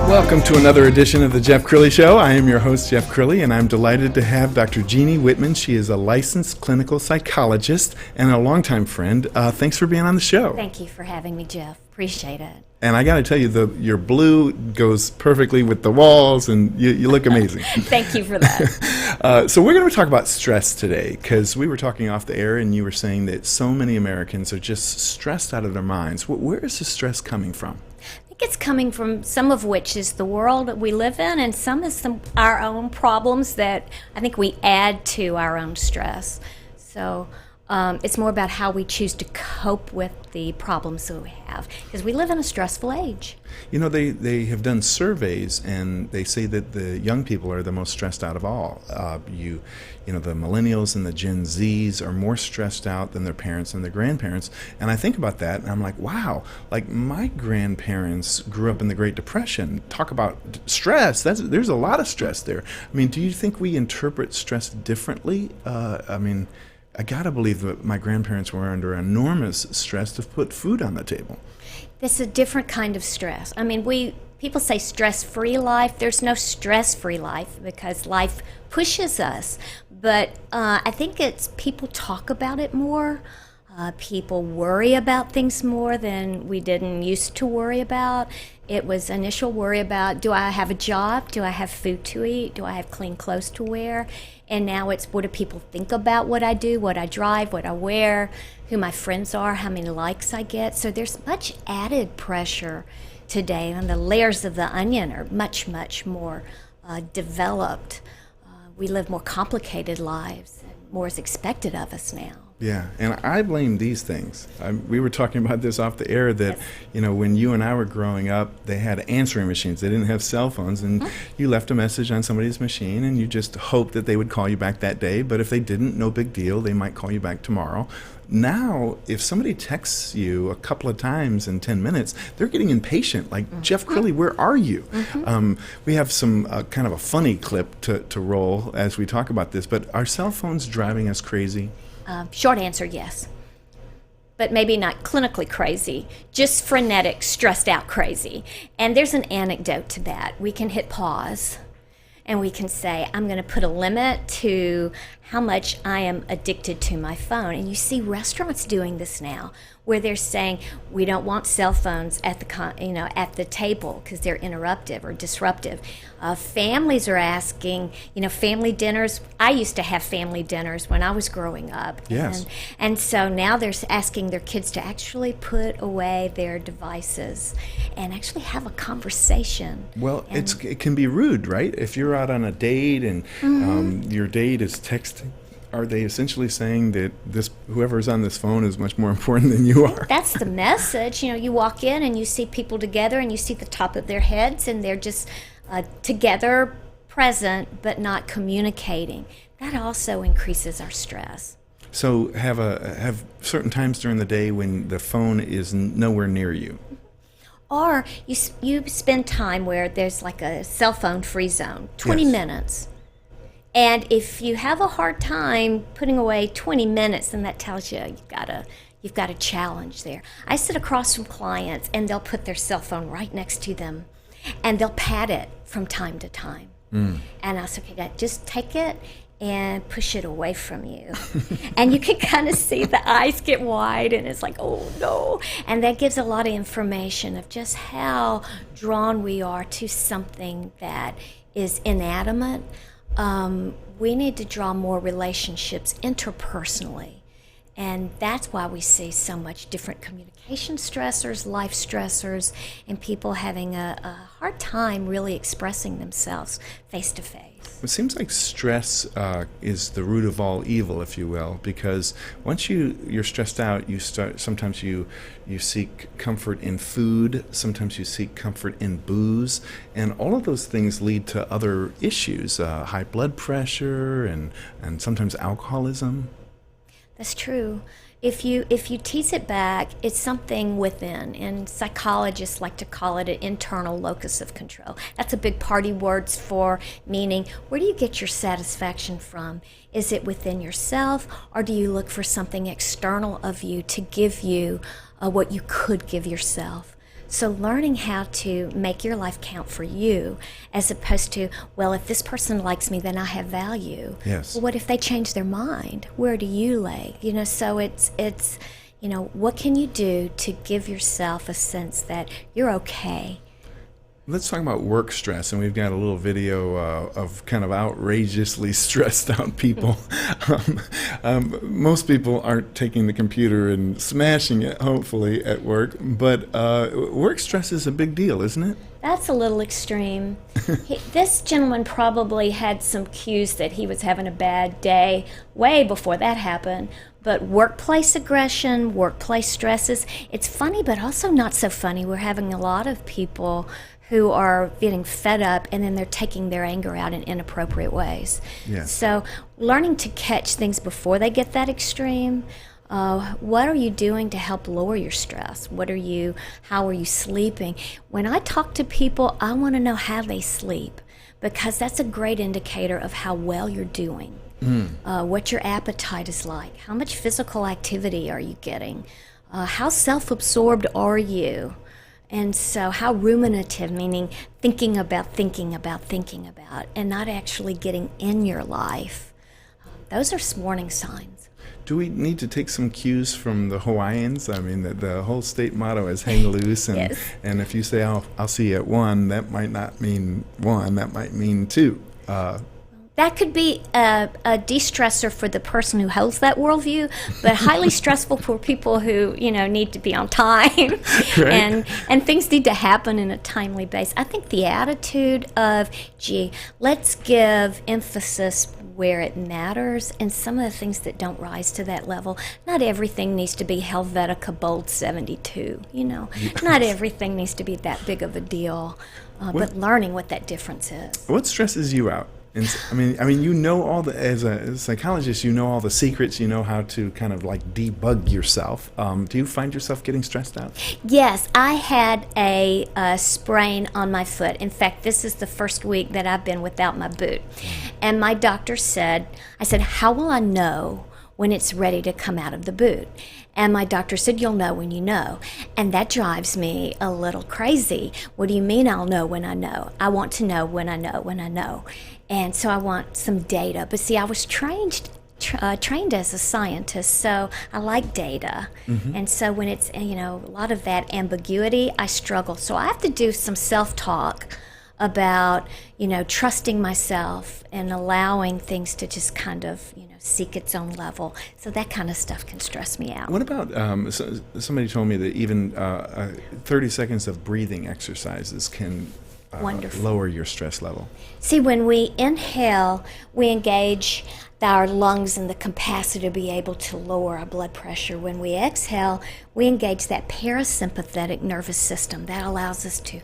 Welcome to another edition of the Jeff Crilley Show. I am your host, Jeff Crilley, and I'm delighted to have Dr. Jeannie Whitman. She is a licensed clinical psychologist and a longtime friend. Thanks for being on the show. Thank you for having me, Jeff. Appreciate it. And I got to tell you, your blue goes perfectly with the walls, and you look amazing. Thank you for that. So we're going to talk about stress today, because we were talking off the air, and you were saying that so many Americans are just stressed out of their minds. Where is the stress coming from? I think it's coming from some of which is the world that we live in, and some is our own problems that I think we add to our own stress. So it's more about how we choose to cope with the problems that we have, because we live in a stressful age. You know, they have done surveys, and they say that the young people are the most stressed out of all. You know, the millennials and the Gen Zs are more stressed out than their parents and their grandparents. And I think about that, and I'm like, wow, like my grandparents grew up in the Great Depression. Talk about stress. There's a lot of stress there. I mean, do you think we interpret stress differently? I gotta believe that my grandparents were under enormous stress to put food on the table. It's a different kind of stress. I mean, people say stress-free life. There's no stress-free life because life pushes us. But I think it's people talk about it more. People worry about things more than we didn't used to worry about. It was initial worry about, do I have a job? Do I have food to eat? Do I have clean clothes to wear? And now it's, what do people think about what I do, what I drive, what I wear, who my friends are, how many likes I get. So there's much added pressure today, and the layers of the onion are much, much more developed. We live more complicated lives, and more is expected of us now. Yeah, and I blame these things. We were talking about this off the air that, you know, when you and I were growing up, they had answering machines. They didn't have cell phones, and you left a message on somebody's machine, and you just hoped that they would call you back that day. But if they didn't, no big deal. They might call you back tomorrow. Now, if somebody texts you a couple of times in 10 minutes, they're getting impatient. Like, Jeff Crilley, where are you? We have some kind of a funny clip to roll as we talk about this, but are cell phones driving us crazy? Short answer, yes. But maybe not clinically crazy, just frenetic, stressed out crazy. And there's an anecdote to that. We can hit pause and we can say, I'm going to put a limit to how much I am addicted to my phone. And you see restaurants doing this now, where they're saying, we don't want cell phones at the table because they're interruptive or disruptive. Families are asking, family dinners. I used to have family dinners when I was growing up. Yes. And so now they're asking their kids to actually put away their devices and actually have a conversation. Well, it can be rude, right? If you're out on a date and your date is texting, are they essentially saying that whoever's on this phone is much more important than you are? That's the message. You walk in and you see people together and you see the top of their heads and they're just together, present, but not communicating. That also increases our stress. So have certain times during the day when the phone is nowhere near you. Or you spend time where there's like a cell phone free zone, 20 minutes. And if you have a hard time putting away 20 minutes, then that tells you you've got a challenge there. I sit across from clients and they'll put their cell phone right next to them and they'll pat it from time to time. And I'll say, okay, just take it and push it away from you. And you can kind of see the eyes get wide and it's like, oh no. And that gives a lot of information of just how drawn we are to something that is inanimate. We need to draw more relationships interpersonally. And that's why we see so much different communication stressors, life stressors, and people having a hard time really expressing themselves face to face. It seems like stress is the root of all evil, if you will, because once you're stressed out, sometimes you seek comfort in food, sometimes you seek comfort in booze, and all of those things lead to other issues, high blood pressure and sometimes alcoholism. That's true. If you tease it back, it's something within, and psychologists like to call it an internal locus of control. That's a big party words for meaning, where do you get your satisfaction from? Is it within yourself, or do you look for something external of you to give you what you could give yourself? So learning how to make your life count for you, as opposed to, well, if this person likes me, then I have value. Yes. Well, what if they change their mind? Where do you lay? So it's what can you do to give yourself a sense that you're okay? Let's talk about work stress, and we've got a little video of kind of outrageously stressed out people. Most people aren't taking the computer and smashing it, hopefully, at work, but work stress is a big deal, isn't it? That's a little extreme. This gentleman probably had some cues that he was having a bad day way before that happened. But workplace aggression, workplace stresses, it's funny, but also not so funny. We're having a lot of people who are getting fed up, and then they're taking their anger out in inappropriate ways. Yes. So learning to catch things before they get that extreme. What are you doing to help lower your stress? How are you sleeping? When I talk to people, I want to know how they sleep, because that's a great indicator of how well you're doing. What your appetite is like. How much physical activity are you getting? How self-absorbed are you? And so how ruminative, meaning thinking about, and not actually getting in your life. Those are warning signs. Do we need to take some cues from the Hawaiians? I mean, the whole state motto is hang loose, and, Yes. and if you say, I'll see you at 1, that might not mean 1, that might mean 2. That could be a de-stressor for the person who holds that worldview, but highly stressful for people who, need to be on time. Right. And things need to happen in a timely basis. I think the attitude of, let's give emphasis where it matters, and some of the things that don't rise to that level. Not everything needs to be Helvetica Bold 72, Not everything needs to be that big of a deal, but learning what that difference is. What stresses you out? And I mean, as a psychologist, all the secrets, how to kind of like debug yourself. Do you find yourself getting stressed out? Yes, I had a sprain on my foot. In fact, this is the first week that I've been without my boot. And my doctor said, how will I know when it's ready to come out of the boot? And my doctor said, you'll know when you know. And that drives me a little crazy. What do you mean I'll know when I know? I want to know when I know. And so I want some data. But see, I was trained as a scientist, so I like data. Mm-hmm. And so when it's, a lot of that ambiguity, I struggle. So I have to do some self-talk about, trusting myself and allowing things to just kind of, seek its own level. So that kind of stuff can stress me out. What about, somebody told me that even 30 seconds of breathing exercises can lower your stress level. See, when we inhale, we engage our lungs and the capacity to be able to lower our blood pressure. When we exhale, we engage that parasympathetic nervous system. That allows us to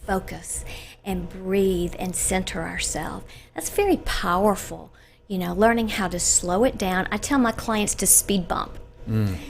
focus and breathe and center ourselves. That's very powerful. Learning how to slow it down. I tell my clients to speed bump.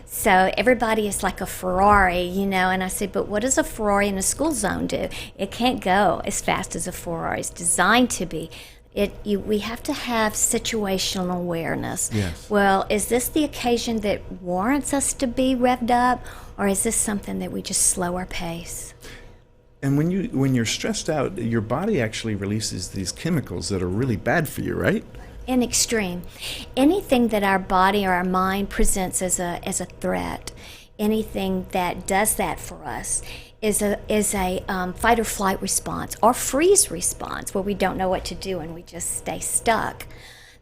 So everybody is like a Ferrari, and I say, but what does a Ferrari in a school zone do? It can't go as fast as a Ferrari. It's designed to be. We have to have situational awareness. Yes. Well, is this the occasion that warrants us to be revved up, or is this something that we just slow our pace? And when you're stressed out, your body actually releases these chemicals that are really bad for you, right? In extreme. Anything that our body or our mind presents as a threat, anything that does that for us is a fight or flight response or freeze response, where we don't know what to do and we just stay stuck.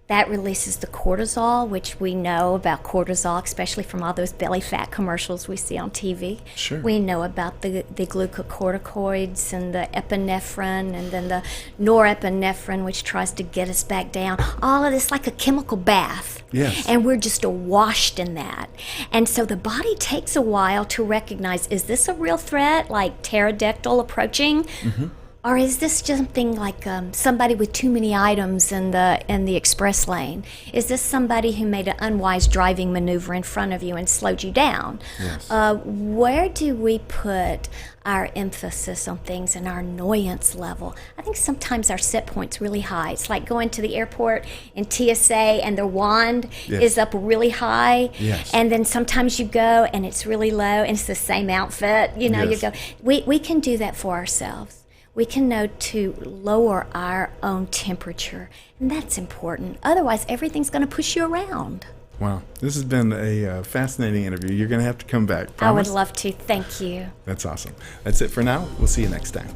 That releases the cortisol, which we know about cortisol, especially from all those belly fat commercials we see on TV. Sure. We know about the glucocorticoids and the epinephrine and then the norepinephrine, which tries to get us back down. All of this like a chemical bath. Yes. And we're just washed in that. And so the body takes a while to recognize, is this a real threat, like pterodactyl approaching? Mm-hmm. Or is this something like somebody with too many items in the express lane? Is this somebody who made an unwise driving maneuver in front of you and slowed you down? Yes. Where do we put our emphasis on things and our annoyance level? I think sometimes our set point's really high. It's like going to the airport in TSA and their wand is up really high. Yes. And then sometimes you go and it's really low and it's the same outfit. You know, Yes. you go. We can do that for ourselves. We can know to lower our own temperature, and that's important. Otherwise, everything's going to push you around. Wow. This has been a fascinating interview. You're going to have to come back. I would Promise? love to. Thank you. That's awesome. That's it for now. We'll see you next time.